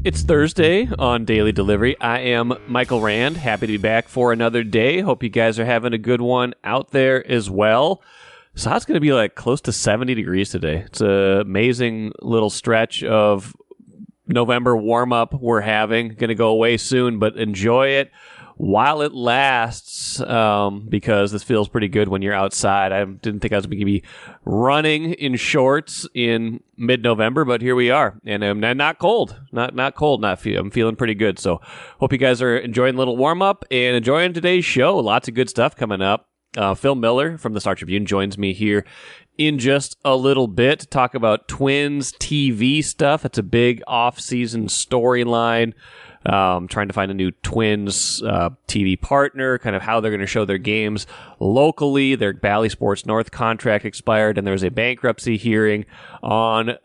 It's Thursday on Daily Delivery. I am Michael Rand. Happy to be back for another day. Hope you guys are having a good one out there as well. So it's going to be like close to 70 degrees today. It's an amazing little stretch of November warm-up we're having. Going to go away soon, but enjoy it while it lasts, because this feels pretty good when you're outside. I didn't think I was going to be running in shorts in mid-November, but here we are, and I'm not cold. Not cold. I'm feeling pretty good. So hope you guys are enjoying a little warm-up and enjoying today's show. Lots of good stuff coming up. Phil Miller from the Star Tribune joins me here in just a little bit to talk about Twins TV stuff. It's a big off-season storyline. Trying to find a new Twins TV partner, kind of how they're going to show their games locally. Their Bally Sports North contract expired, and there was a bankruptcy hearing on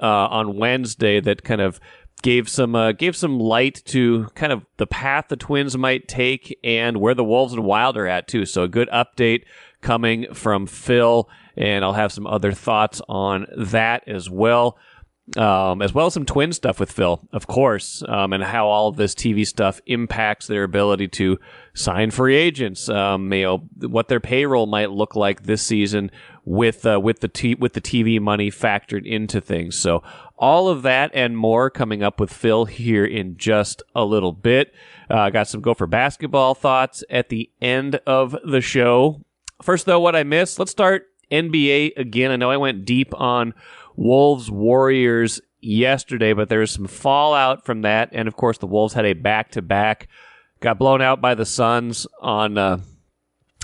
Wednesday that kind of gave some light to kind of the path the Twins might take and where the Wolves and Wild are at too. So a good update coming from Phil, and I'll have some other thoughts on that as well as some Twin stuff with Phil, of course, and how all of this TV stuff impacts their ability to sign free agents. What their payroll might look like this season with the TV money factored into things. So all of that and more coming up with Phil here in just a little bit. Got some Gopher basketball thoughts at the end of the show. First, though, what I missed. Let's start NBA again. I know I went deep on Wolves Warriors yesterday, but there was some fallout from that, and of course the Wolves had a back-to-back. Got blown out by the Suns on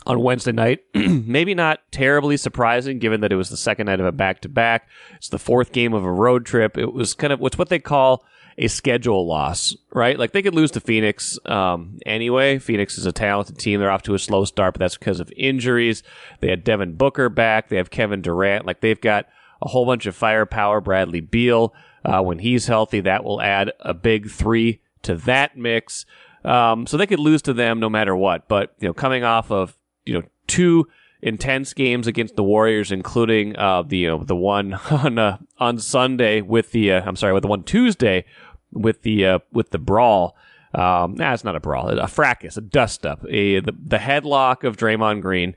Wednesday night. Maybe not terribly surprising, given that it was the second night of a back-to-back. It's the fourth game of a road trip. It was kind of what's what they call a schedule loss, right? Like, they could lose to Phoenix anyway. Phoenix is a talented team. They're off to a slow start, but that's because of injuries. They had Devin Booker back. They have Kevin Durant. Like, they've got a whole bunch of firepower. Bradley Beal, when he's healthy, that will add a big three to that mix. So they could lose to them no matter what. But coming off of two intense games against the Warriors, including the one on Sunday with the one Tuesday with the brawl. It's not a brawl, a fracas, a dust-up, the headlock of Draymond Green.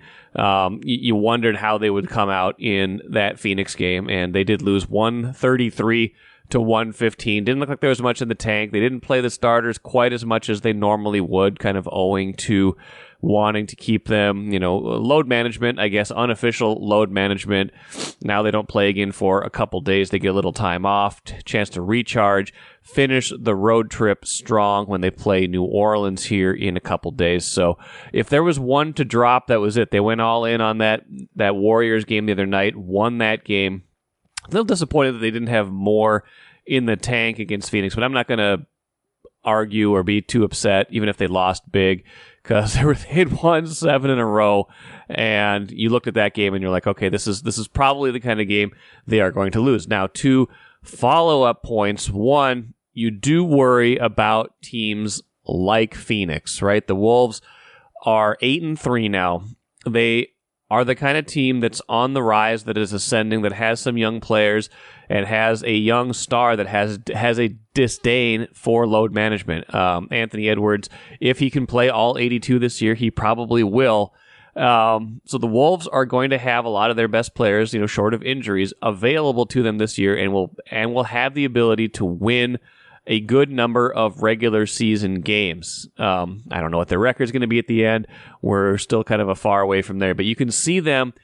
You wondered how they would come out in that Phoenix game, and they did lose 133 to 115. Didn't look like there was much in the tank. They didn't play the starters quite as much as they normally would, kind of owing to wanting to keep them, load management, I guess, unofficial load management. Now they don't play again for a couple days. They get a little time off, chance to recharge, finish the road trip strong when they play New Orleans here in a couple days. So if there was one to drop, that was it. They went all in on that Warriors game the other night, won that game. A little disappointed that they didn't have more in the tank against Phoenix, but I'm not going to argue or be too upset, even if they lost big, because they'd won 7 in a row, and you looked at that game and you're like, okay, this is probably the kind of game they are going to lose. Now, 2 follow-up points. 1, you do worry about teams like Phoenix, right? The Wolves are 8-3 now. They are the kind of team that's on the rise, that is ascending, that has some young players, and has a young star that has a disdain for load management. Anthony Edwards, if he can play all 82 this year, he probably will. So the Wolves are going to have a lot of their best players, short of injuries, available to them this year, and will have the ability to win a good number of regular season games. I don't know what their record's going to be at the end. We're still kind of a far away from there, but you can see them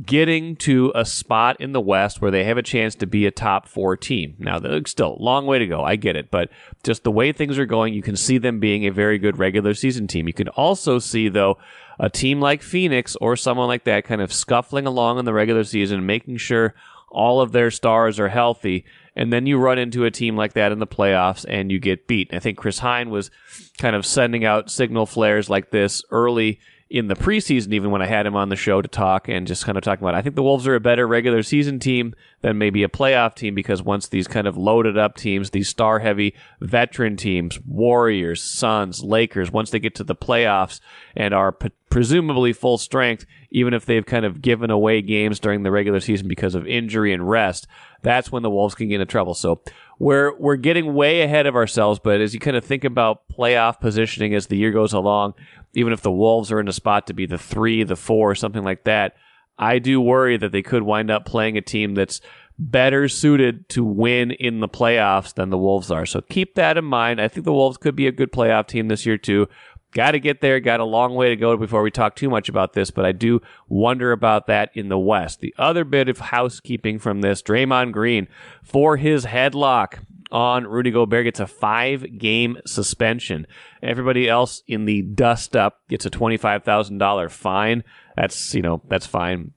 getting to a spot in the West where they have a chance to be a top 4 team. Now, there's still a long way to go. I get it, but just the way things are going, you can see them being a very good regular season team. You can also see, though, a team like Phoenix or someone like that kind of scuffling along in the regular season, making sure all of their stars are healthy, and then you run into a team like that in the playoffs and you get beat. I think Chris Hine was kind of sending out signal flares like this early in the preseason, even when I had him on the show to talk, and just kind of talking about, I think the Wolves are a better regular season team than maybe a playoff team, because once these kind of loaded up teams, these star-heavy veteran teams, Warriors, Suns, Lakers, once they get to the playoffs and are presumably full strength, even if they've kind of given away games during the regular season because of injury and rest, that's when the Wolves can get into trouble. So we're getting way ahead of ourselves, but as you kind of think about playoff positioning as the year goes along, even if the Wolves are in a spot to be the 3, the 4, something like that, I do worry that they could wind up playing a team that's better suited to win in the playoffs than the Wolves are. So keep that in mind. I think the Wolves could be a good playoff team this year too. Got to get there. Got a long way to go before we talk too much about this, but I do wonder about that in the West. The other bit of housekeeping from this, Draymond Green, for his headlock on Rudy Gobert, gets a 5-game suspension. Everybody else in the dust up gets a $25,000 fine. That's fine.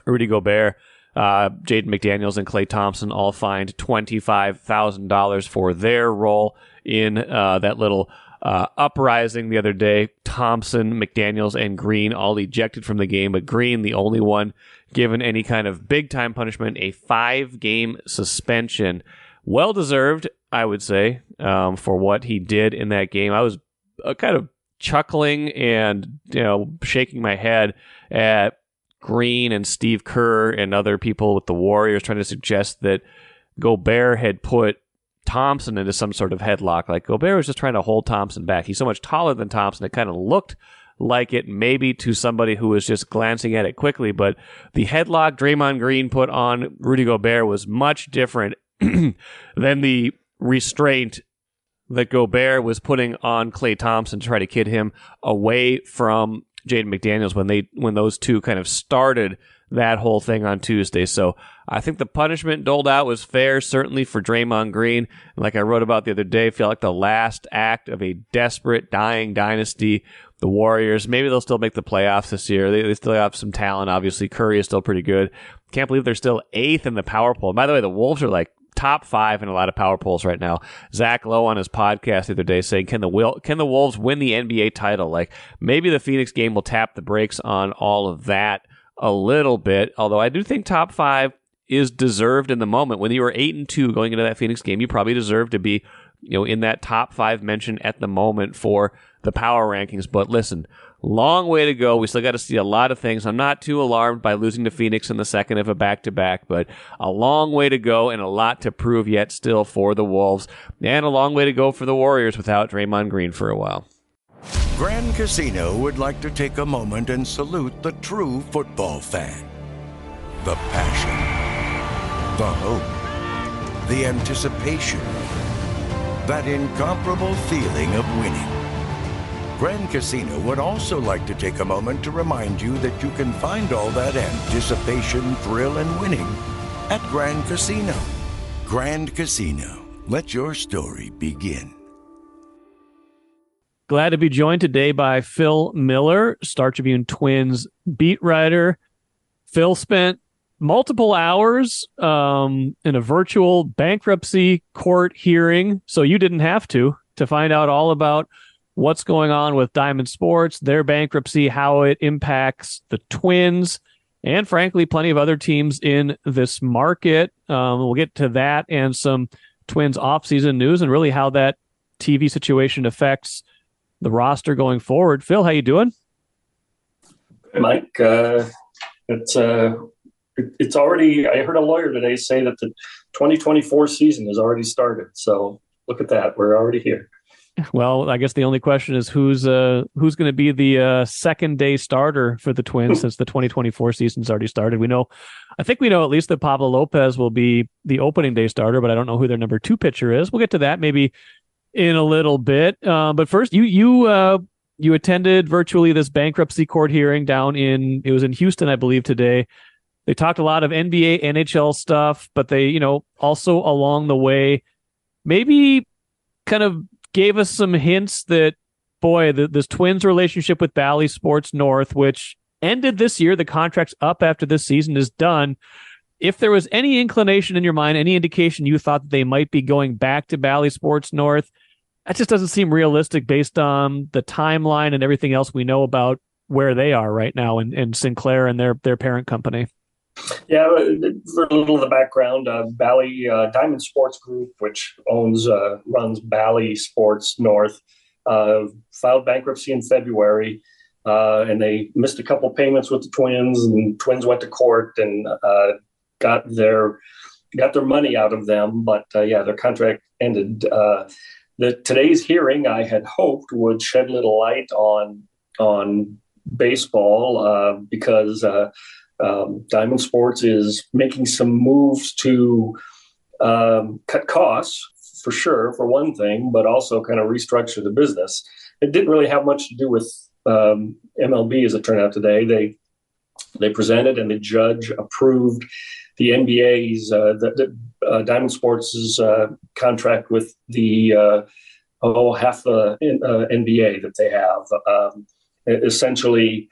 Rudy Gobert, Jaden McDaniels, and Klay Thompson all fined $25,000 for their role in that little uprising the other day. Thompson, McDaniels, and Green all ejected from the game, but Green, the only one given any kind of big-time punishment, a 5-game suspension. Well-deserved, I would say, for what he did in that game. I was kind of chuckling and shaking my head at Green and Steve Kerr and other people with the Warriors trying to suggest that Gobert had put Thompson into some sort of headlock. Like, Gobert was just trying to hold Thompson back. He's so much taller than Thompson, it kind of looked like it maybe to somebody who was just glancing at it quickly, but the headlock Draymond Green put on Rudy Gobert was much different than the restraint that Gobert was putting on Klay Thompson to try to kid him away from Jaden McDaniels when those two kind of started that whole thing on Tuesday. So I think the punishment doled out was fair, certainly for Draymond Green. And like I wrote about the other day, I feel like the last act of a desperate, dying dynasty. The Warriors, maybe they'll still make the playoffs this year. They still have some talent, obviously. Curry is still pretty good. Can't believe they're still 8th in the power poll. By the way, the Wolves are like top 5 in a lot of power polls right now. Zach Lowe on his podcast the other day saying, can the Wolves win the NBA title? Like, maybe the Phoenix game will tap the brakes on all of that a little bit, although I do think top 5 is deserved in the moment. When you were 8-2 going into that Phoenix game, you probably deserve to be in that top 5 mention at the moment for the power rankings. But listen, long way to go. We still got to see a lot of things. I'm not too alarmed by losing to Phoenix in the second of a back-to-back, but a long way to go and a lot to prove yet still for the Wolves, and a long way to go for the Warriors without Draymond Green for a while. Grand Casino would like to take a moment and salute the true football fan. The passion, the hope, the anticipation, that incomparable feeling of winning. Grand Casino would also like to take a moment to remind you that you can find all that anticipation, thrill, and winning at Grand Casino. Grand Casino, let your story begin. Glad to be joined today by Phil Miller, Star Tribune Twins beat writer. Phil spent multiple hours in a virtual bankruptcy court hearing, so you didn't have to find out all about what's going on with Diamond Sports, their bankruptcy, how it impacts the Twins, and frankly, plenty of other teams in this market. We'll get to that and some Twins offseason news and really how that TV situation affects the roster going forward. Phil, how you doing? Hey, Mike. It's already, I heard a lawyer today say that the 2024 season has already started. So look at that. We're already here. Well, I guess the only question is who's going to be the second day starter for the Twins since the 2024 season's already started. I think we know at least that Pablo Lopez will be the opening day starter, but I don't know who their number 2 pitcher is. We'll get to that maybe in a little bit. But first, you attended virtually this bankruptcy court hearing it was in Houston, I believe, today. They talked a lot of NBA, NHL stuff, but they, also along the way, maybe kind of gave us some hints that, boy, this Twins relationship with Bally Sports North, which ended this year, the contract's up after this season is done. If there was any inclination in your mind, any indication you thought that they might be going back to Bally Sports North, that just doesn't seem realistic based on the timeline and everything else we know about where they are right now in Sinclair and their parent company. Yeah, for a little of the background, Bally Diamond Sports Group, which runs Bally Sports North, filed bankruptcy in February. and they missed a couple payments with the Twins, and Twins went to court and got their money out of them. But their contract ended. Today's hearing, I had hoped, would shed a little light on baseball because Diamond Sports is making some moves to cut costs, for sure, for one thing, but also kind of restructure the business. It didn't really have much to do with MLB, as it turned out today. They presented, and the judge approved the NBA's, Diamond Sports' contract with the half the NBA that they have. Essentially,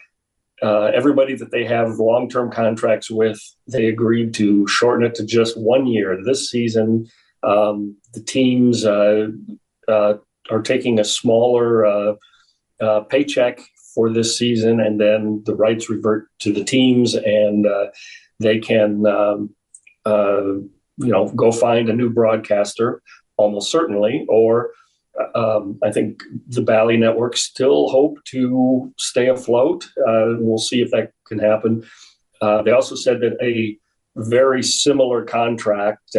everybody that they have long-term contracts with, they agreed to shorten it to just 1 year. This season, the teams are taking a smaller paycheck for this season, and then the rights revert to the teams, and they can go find a new broadcaster, almost certainly, or I think the Bally networks still hope to stay afloat. We'll see if that can happen. They also said that a very similar contract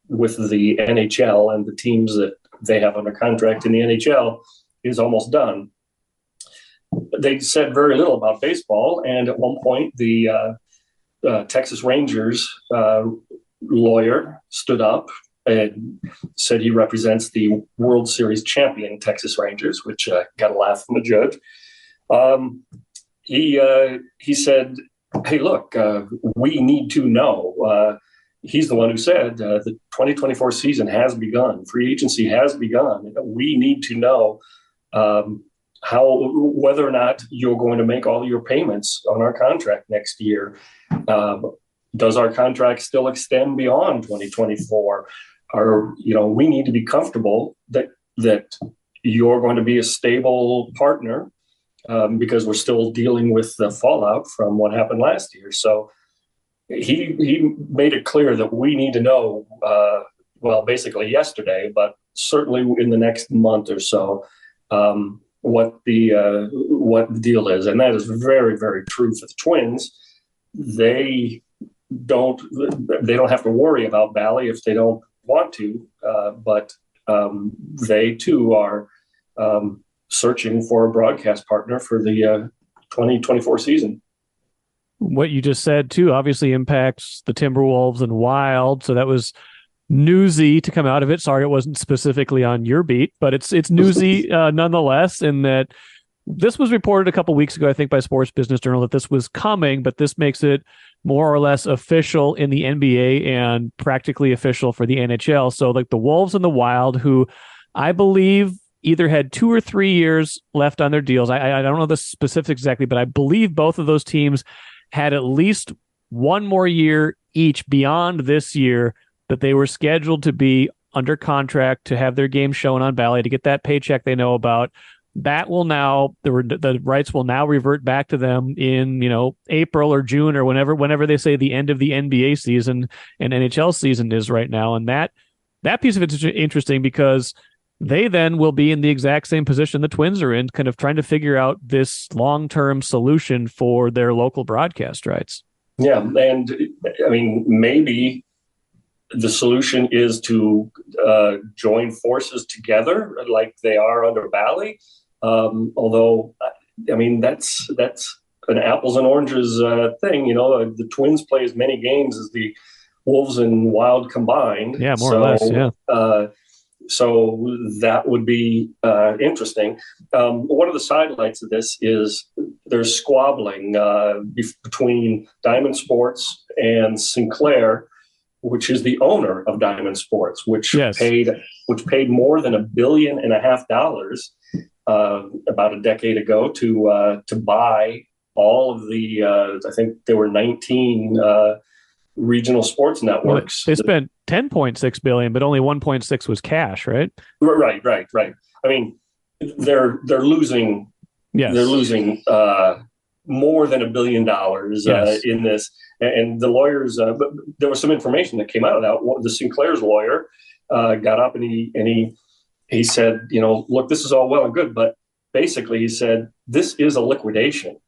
with the NHL and the teams that they have under contract in the NHL is almost done. They said very little about baseball, and at one point the Texas Rangers lawyer stood up and said he represents the World Series champion Texas Rangers, which got a laugh from the judge. He said, "Hey, look, we need to know." He's the one who said the 2024 season has begun. Free agency has begun. We need to know whether or not you're going to make all your payments on our contract next year. Does our contract still extend beyond 2024? Or, we need to be comfortable that you're going to be a stable partner because we're still dealing with the fallout from what happened last year. So he made it clear that we need to know, basically yesterday, but certainly in the next month or so, what the deal is. And that is very, very true for the Twins. They don't have to worry about Bally if they don't want to, but they too are searching for a broadcast partner for the 2024 season. What you just said too obviously impacts the Timberwolves and Wild, so that was newsy to come out of it. Sorry, it wasn't specifically on your beat, but it's newsy nonetheless. In that this was reported a couple weeks ago, I think, by Sports Business Journal that this was coming, but this makes it more or less official in the NBA and practically official for the NHL. So like the Wolves and the Wild, who I believe either had 2 or 3 years left on their deals. I don't know the specifics exactly, but I believe both of those teams had at least one more year each beyond this year that they were scheduled to be under contract to have their game shown on Bally to get that paycheck they know about. That will now, the rights will now revert back to them in, April or June or whenever they say the end of the NBA season and NHL season is right now. And that piece of it is interesting because they then will be in the exact same position the Twins are in, kind of trying to figure out this long-term solution for their local broadcast rights. Yeah. And I mean, maybe the solution is to join forces together like they are under Bally. Although, I mean, that's an apples and oranges thing. The Twins play as many games as the Wolves and Wild combined. Yeah, more or less, yeah. So that would be interesting. One of the sidelights of this is there's squabbling between Diamond Sports and Sinclair, which is the owner of Diamond Sports, which paid more than $1.5 billion about a decade ago to buy all of the I think there were 19 regional sports networks. Well, they spent $10.6 billion, but only 1.6 was cash, right? Right. I mean, they're losing. Yes. They're losing more than $1 billion in this. And the lawyers, but there was some information that came out of that. The Sinclair's lawyer got up and he said, look, this is all well and good, but basically he said this is a liquidation.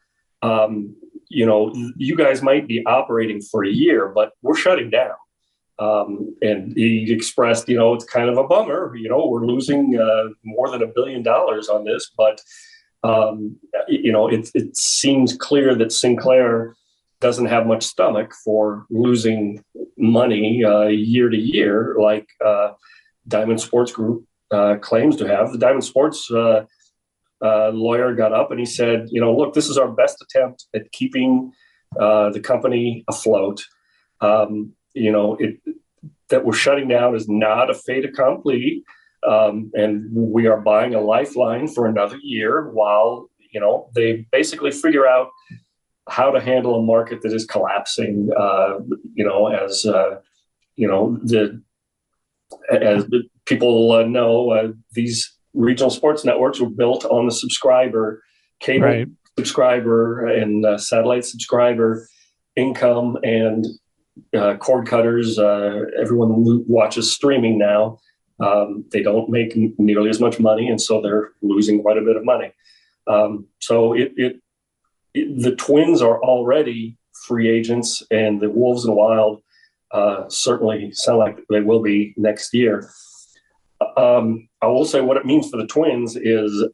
You guys might be operating for a year, but we're shutting down. And he expressed, it's kind of a bummer. We're losing more than $1 billion on this, but it seems clear that Sinclair doesn't have much stomach for losing money year to year, like Diamond Sports Group claims to have. The Diamond Sports lawyer got up and he said, look, this is our best attempt at keeping the company afloat. That we're shutting down is not a fait accompli. And we are buying a lifeline for another year while, they basically figure out how to handle a market that is collapsing, as the people know, these regional sports networks were built on the subscriber, cable subscriber and satellite subscriber income, and cord cutters. Everyone who watches streaming now, they don't make nearly as much money, and so they're losing quite a bit of money. So the Twins are already free agents, and the Wolves and Wild certainly sound like they will be next year. I will say what it means for the Twins is,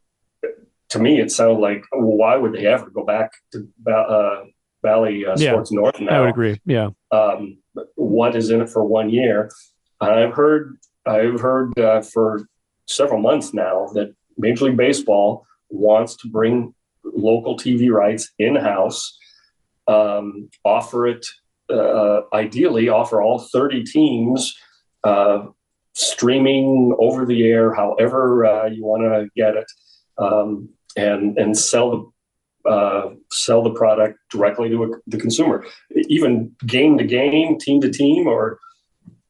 to me, it sounds like, why would they ever go back to Valley Sports North now? I would agree. Yeah. What is in it for 1 year? I've heard for several months now that Major League Baseball wants to bring local TV rights in-house, ideally offer all 30 teams streaming over the air, however you want to get it, and sell the product directly to the consumer, even game to game, team to team, or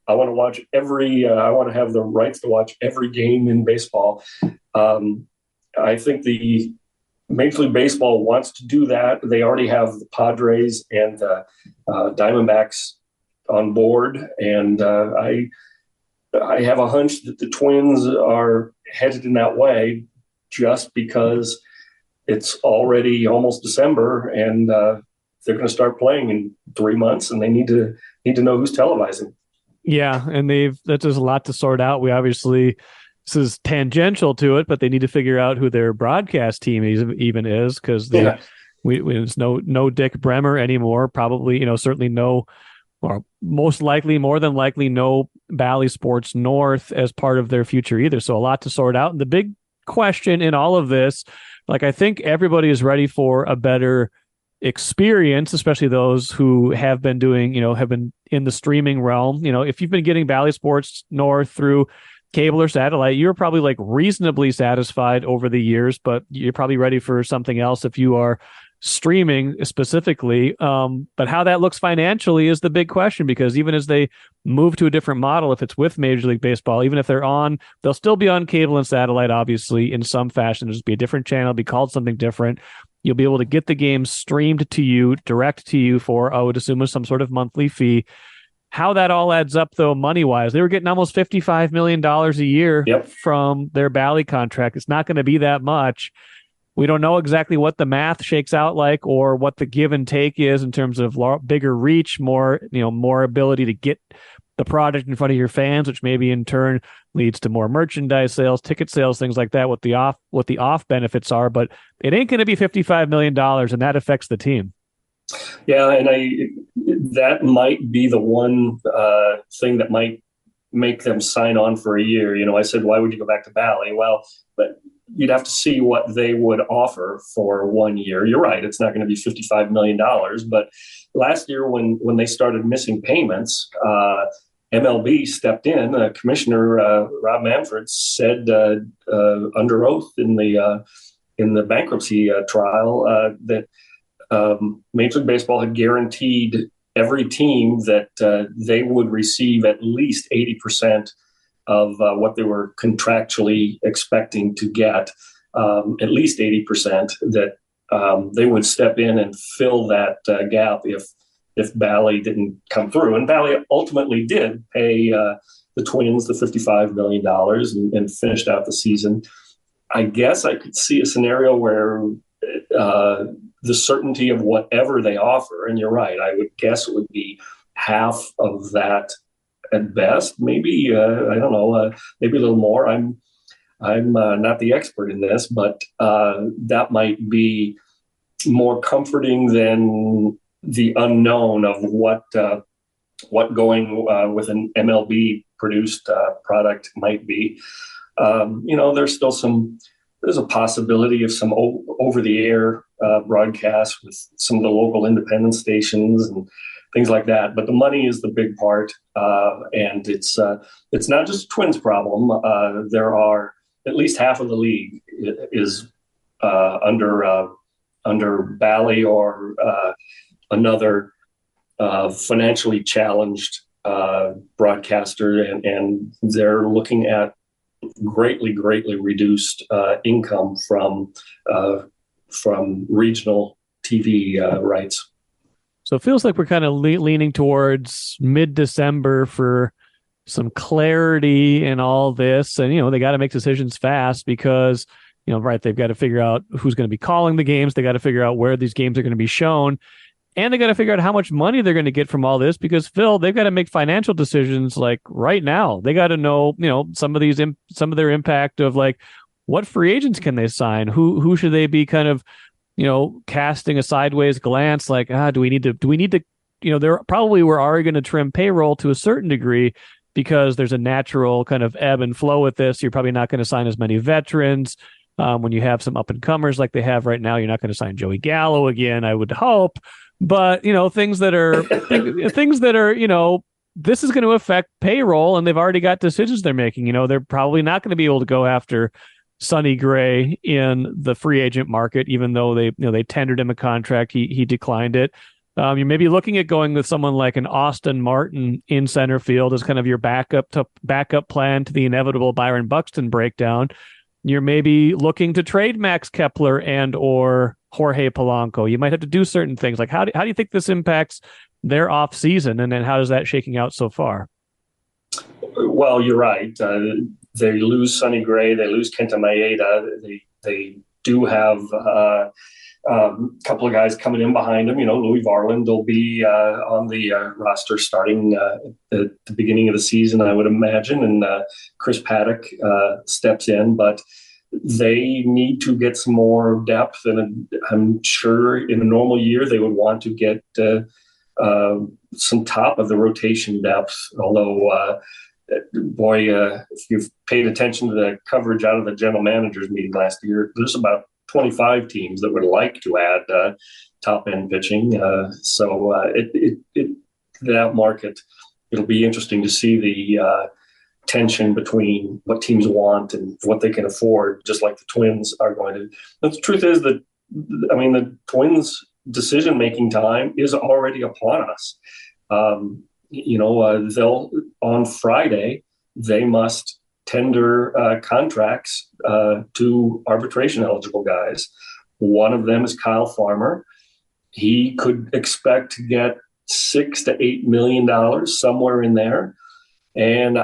I want to watch I want to have the rights to watch every game in baseball. I think the Major League Baseball wants to do that. They already have the Padres and the Diamondbacks on board, and I have a hunch that the Twins are headed in that way, just because it's already almost December, and they're going to start playing in 3 months, and they need to know who's televising. Yeah, and there's a lot to sort out. We obviously, this is tangential to it, but they need to figure out who their broadcast team even is, because it's no Dick Bremer anymore. Probably, certainly no, or most likely, more than likely, no Bally Sports North as part of their future either. So a lot to sort out. And the big question in all of this, like, I think everybody is ready for a better experience, especially those who have been doing, have been in the streaming realm. If you've been getting Bally Sports North through cable or satellite, you're probably like reasonably satisfied over the years, but you're probably ready for something else if you are streaming specifically. But how that looks financially is the big question, because even as they move to a different model, if it's with Major League Baseball, even if they'll still be on cable and satellite, obviously, in some fashion. There'll just be a different channel, be called something different. You'll be able to get the game streamed to you, direct to you for, I would assume, some sort of monthly fee. How that all adds up, though, money-wise, they were getting almost $55 million a year from their Bally contract. It's not going to be that much. We don't know exactly what the math shakes out like, or what the give and take is in terms of bigger reach, more ability to get the product in front of your fans, which maybe in turn leads to more merchandise sales, ticket sales, things like that. What the off benefits are, but it ain't going to be $55 million, and that affects the team. Yeah, and that might be the one thing that might make them sign on for a year. I said, why would you go back to Bally? Well, but you'd have to see what they would offer for 1 year. You're right, it's not going to be $55 million. But last year, when they started missing payments, MLB stepped in. Commissioner Rob Manfred said under oath in the bankruptcy trial that Major League Baseball had guaranteed every team that they would receive at least 80% of what they were contractually expecting to get, at least 80%, that they would step in and fill that gap if Bally didn't come through. And Bally ultimately did pay the Twins the $55 million and finished out the season. I guess I could see a scenario where the certainty of whatever they offer. And you're right, I would guess it would be half of that at best. Maybe I don't know, maybe a little more. I'm not the expert in this, but that might be more comforting than the unknown of what going with an MLB produced product might be. There's a possibility of some over the air broadcasts with some of the local independent stations and things like that. But the money is the big part, and it's not just a Twins problem. There are at least half of the league is under Bally or another financially challenged broadcaster, and they're looking at greatly reduced income from regional TV rights. So it feels like we're kind of leaning towards mid-December for some clarity in all this. And, they got to make decisions fast because, they've got to figure out who's going to be calling the games. They got to figure out where these games are going to be shown. And they got to figure out how much money they're going to get from all this because, Phil, they've got to make financial decisions like right now. They got to know, some of their impact of like what free agents can they sign? Who should they be kind of, casting a sideways glance like, do we need to, there probably we're already going to trim payroll to a certain degree because there's a natural kind of ebb and flow with this. You're probably not going to sign as many veterans. When you have some up and comers like they have right now, you're not going to sign Joey Gallo again, I would hope. But, things that are, this is going to affect payroll, and they've already got decisions they're making. They're probably not going to be able to go after Sonny Gray in the free agent market, even though they tendered him a contract. He declined it. You may be looking at going with someone like an Austin Martin in center field as kind of your backup plan to the inevitable Byron Buxton breakdown. You're maybe looking to trade Max Kepler and or Jorge Polanco. You might have to do certain things. Like how do you think this impacts their off season, and then how is that shaking out so far? Well, you're right. They lose Sonny Gray. They lose Kenta Maeda. They do have a couple of guys coming in behind him. Louis Varland will be on the roster starting at the beginning of the season, I would imagine, and Chris Paddock steps in. But they need to get some more depth, and I'm sure in a normal year they would want to get some top of the rotation depth. Although, if you've paid attention to the coverage out of the general managers meeting last year, there's about 25 teams that would like to add top end pitching. That market, it'll be interesting to see the tension between what teams want and what they can afford, just like the Twins are going to. But the truth is that, the Twins' decision-making time is already upon us. They'll, on Friday, they must tender contracts to arbitration-eligible guys. One of them is Kyle Farmer. He could expect to get $6 to $8 million, somewhere in there. And,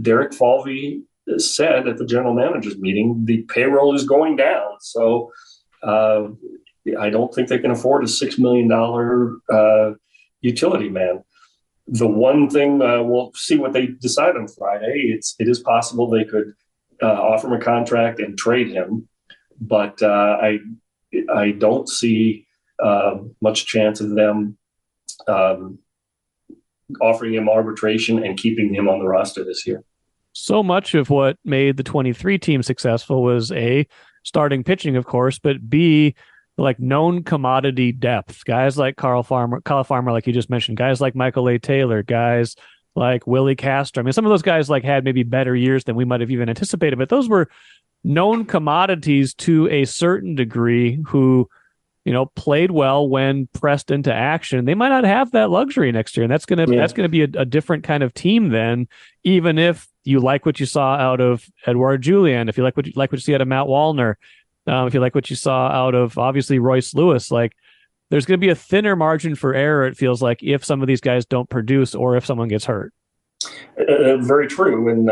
Derek Falvey said at the general managers meeting, the payroll is going down. So I don't think they can afford a $6 million utility man. The one thing, we'll see what they decide on Friday. It is possible they could offer him a contract and trade him, but I don't see much chance of them offering him arbitration and keeping him on the roster this year. So much of what made the 23 team successful was A, starting pitching, of course, but B, like known commodity depth. Guys like Kyle Farmer, like you just mentioned, guys like Michael A. Taylor, guys like Willie Castro. Some of those guys had maybe better years than we might have even anticipated, but those were known commodities to a certain degree who, played well when pressed into action. They might not have that luxury next year, and that's gonna be a different kind of team then. Even if you like what you saw out of Edouard Julien, if you like what you see out of Matt Wallner, if you like what you saw out of obviously Royce Lewis, there's going to be a thinner margin for error. It feels like if some of these guys don't produce or if someone gets hurt. Very true, and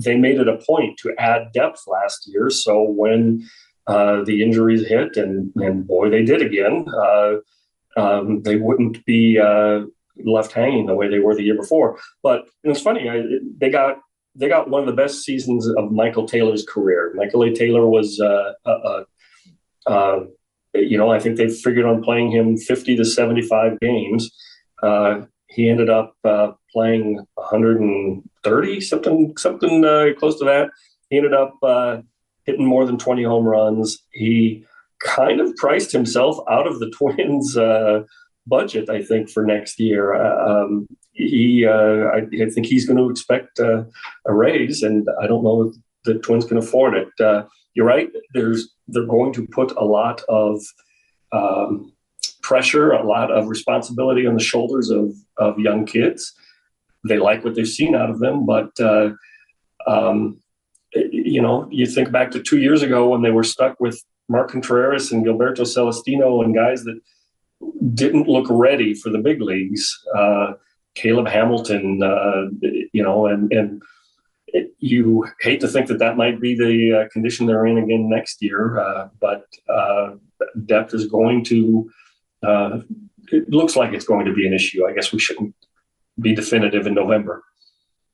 they made it a point to add depth last year. So when the injuries hit, and boy, they did again. They wouldn't be left hanging the way they were the year before. But it's funny, they got one of the best seasons of Michael Taylor's career. Michael A. Taylor was, I think they figured on playing him 50 to 75 games. He ended up playing 130, something close to that. He ended up hitting more than 20 home runs. He kind of priced himself out of the Twins' budget, I think, for next year. I think he's going to expect a raise, and I don't know if the Twins can afford it. You're right. They're going to put a lot of pressure, a lot of responsibility on the shoulders of young kids. They like what they've seen out of them, but you think back to 2 years ago when they were stuck with Mark Contreras and Gilberto Celestino and guys that didn't look ready for the big leagues. Caleb Hamilton, and you hate to think that might be the condition they're in again next year, but depth is going to, it looks like it's going to be an issue. I guess we shouldn't be definitive in November.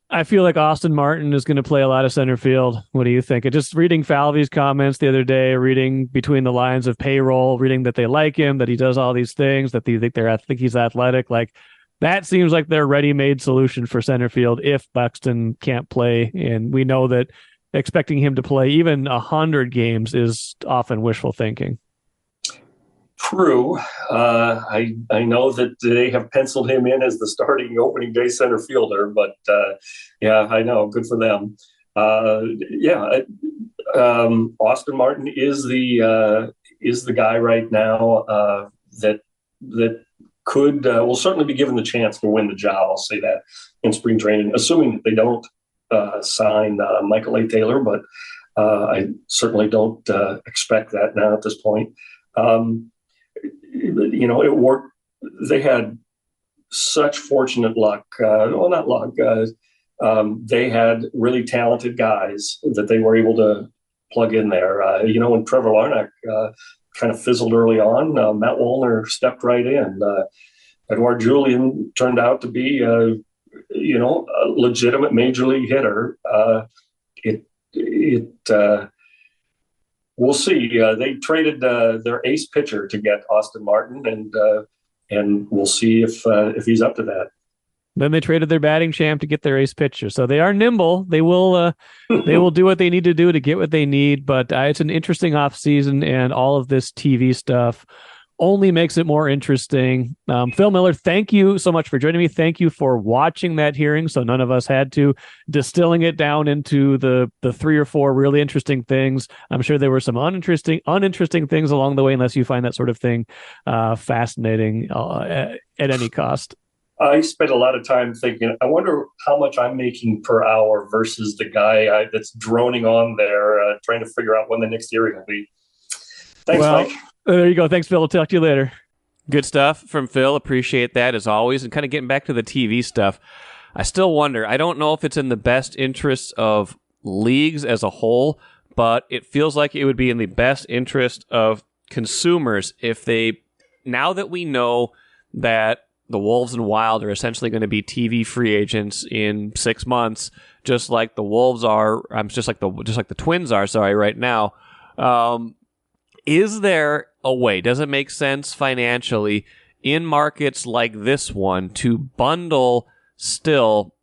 I feel like Austin Martin is going to play a lot of center field. What do you think? Just reading Falvey's comments the other day, reading between the lines of payroll, reading that they like him, that he does all these things, that they think he's athletic. Like, that seems like their ready-made solution for center field if Buxton can't play. And we know that expecting him to play even 100 games is often wishful thinking. True. I know that they have penciled him in as the starting opening day center fielder, but I know. Good for them. Austin Martin is the guy right now that could will certainly be given the chance to win the job. I'll say that in spring training, assuming that they don't sign Michael A. Taylor, but I certainly don't expect that now at this point. It worked. They had such fortunate luck. Not luck. They had really talented guys that they were able to plug in there. When Trevor Larnach kind of fizzled early on, Matt Woolner stepped right in. Edouard Julien turned out to be, a legitimate major league hitter. We'll see. They traded their ace pitcher to get Austin Martin, and we'll see if he's up to that. Then they traded their batting champ to get their ace pitcher. So they are nimble. They will do what they need to do to get what they need. But it's an interesting offseason, and all of this TV stuff only makes it more interesting. Phil Miller, thank you so much for joining me. Thank you for watching that hearing, so none of us had to, distilling it down into the 3 or 4 really interesting things. I'm sure there were some uninteresting things along the way, unless you find that sort of thing fascinating at any cost. I spent a lot of time thinking, I wonder how much I'm making per hour versus the guy that's droning on there trying to figure out when the next hearing will be. Thanks, Mike. There you go. Thanks, Phil. I'll talk to you later. Good stuff from Phil. Appreciate that as always. And kind of getting back to the TV stuff, I still wonder, I don't know if it's in the best interests of leagues as a whole, but it feels like it would be in the best interest of consumers if they, now that we know that the Wolves and Wild are essentially going to be TV free agents in 6 months, just like the Wolves are, just like the Twins are, right now. Is there a way, does it make sense financially in markets like this one to bundle still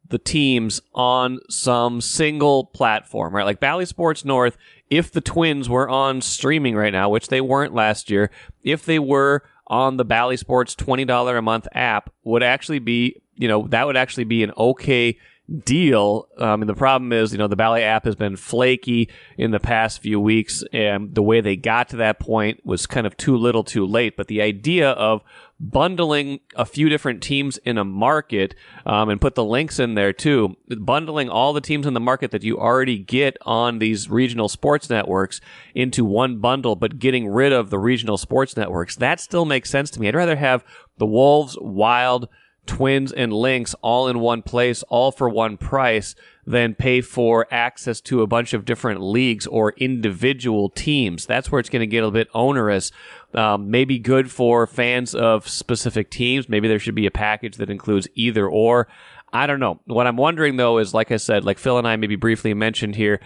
the teams on some single platform, right? Like Bally Sports North, if the Twins were on streaming right now, which they weren't last year, if they were on the Bally Sports $20 a month app, would actually be, that would actually be an okay deal. And the problem is, the Bally app has been flaky in the past few weeks, and the way they got to that point was kind of too little too late. But the idea of bundling a few different teams in a market, and put the links in there too, bundling all the teams in the market that you already get on these regional sports networks into one bundle, but getting rid of the regional sports networks, that still makes sense to me. I'd rather have the Wolves, Wild, Twins, and Lynx all in one place, all for one price, than pay for access to a bunch of different leagues or individual teams. That's where it's going to get a bit onerous. Maybe good for fans of specific teams. Maybe there should be a package that includes either or. I don't know. What I'm wondering, though, is, like I said, like Phil and I maybe briefly mentioned here,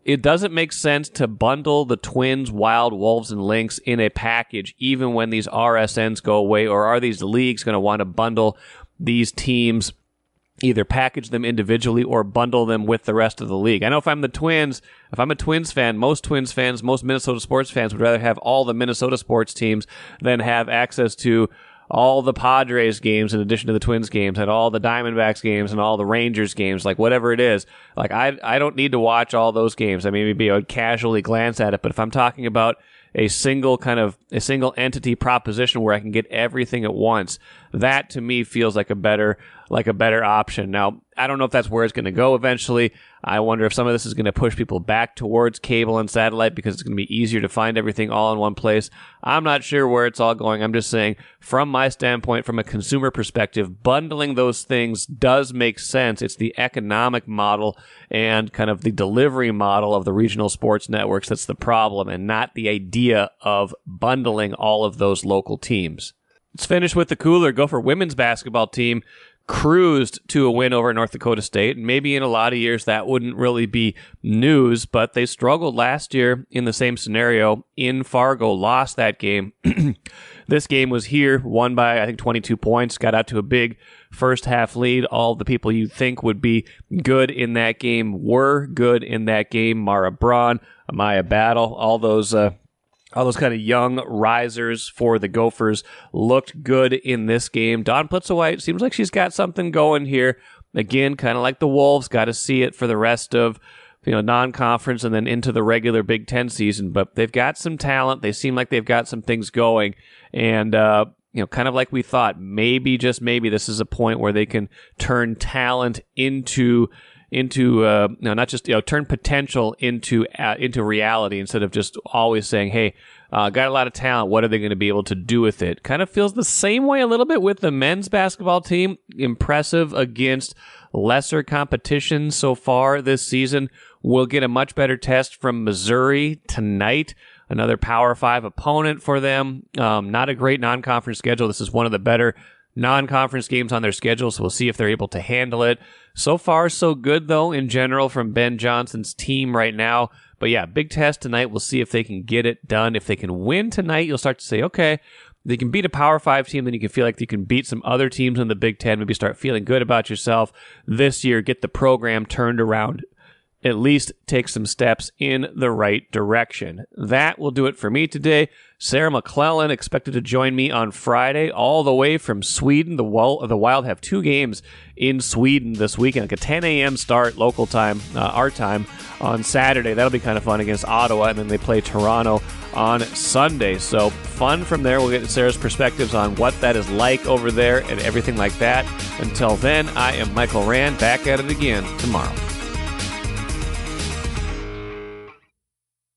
it doesn't make sense to bundle the Twins, Wild, Wolves, and Lynx in a package even when these RSNs go away, or are these leagues going to want to bundle these teams, either package them individually or bundle them with the rest of the league? I know if I'm a Twins fan, most Twins fans, most Minnesota sports fans would rather have all the Minnesota sports teams than have access to all the Padres games in addition to the Twins games, and all the Diamondbacks games and all the Rangers games, like whatever it is. Like I don't need to watch all those games. I mean, maybe I would casually glance at it, but if I'm talking about a single entity proposition where I can get everything at once, that to me feels like a better option. Now, I don't know if that's where it's going to go eventually. I wonder if some of this is going to push people back towards cable and satellite because it's going to be easier to find everything all in one place. I'm not sure where it's all going. I'm just saying, from my standpoint, from a consumer perspective, bundling those things does make sense. It's the economic model and kind of the delivery model of the regional sports networks that's the problem, and not the idea of bundling all of those local teams. Let's finish with the cooler. Gopher women's basketball team cruised to a win over North Dakota State, and maybe in a lot of years that wouldn't really be news, but they struggled last year in the same scenario in Fargo, lost that game. This game was here, won by, I think, 22 points, got out to a big first half lead. All the people you think would be good in that game were good in that game. Mara Braun, Amaya Battle, all those kind of young risers for the Gophers looked good in this game. Dawn Plitzowite seems like she's got something going here. Again, kind of like the Wolves, got to see it for the rest of non-conference and then into the regular Big Ten season. But they've got some talent. They seem like they've got some things going. And, kind of like we thought, maybe, just maybe, this is a point where they can turn talent into not just turn potential into reality, instead of just always saying, hey, got a lot of talent, what are they going to be able to do with it? Kind of feels the same way a little bit with the men's basketball team. Impressive against lesser competition so far this season. We'll get a much better test from Missouri tonight, another Power 5 opponent for them. Not a great non-conference schedule. This is one of the better non-conference games on their schedule, so we'll see if they're able to handle it. So far, so good, though, in general, from Ben Johnson's team right now. But yeah, big test tonight. We'll see if they can get it done. If they can win tonight, you'll start to say, okay, they can beat a Power 5 team, then you can feel like you can beat some other teams in the Big Ten, maybe start feeling good about yourself this year, get the program turned around, at least take some steps in the right direction. That will do it for me today. Sarah McClellan expected to join me on Friday, all the way from Sweden. The Wild have 2 games in Sweden this weekend, like a 10 a.m. start local time, our time, on Saturday. That'll be kind of fun against Ottawa, and then they play Toronto on Sunday. So fun from there. We'll get Sarah's perspectives on what that is like over there and everything like that. Until then, I am Michael Rand, back at it again tomorrow.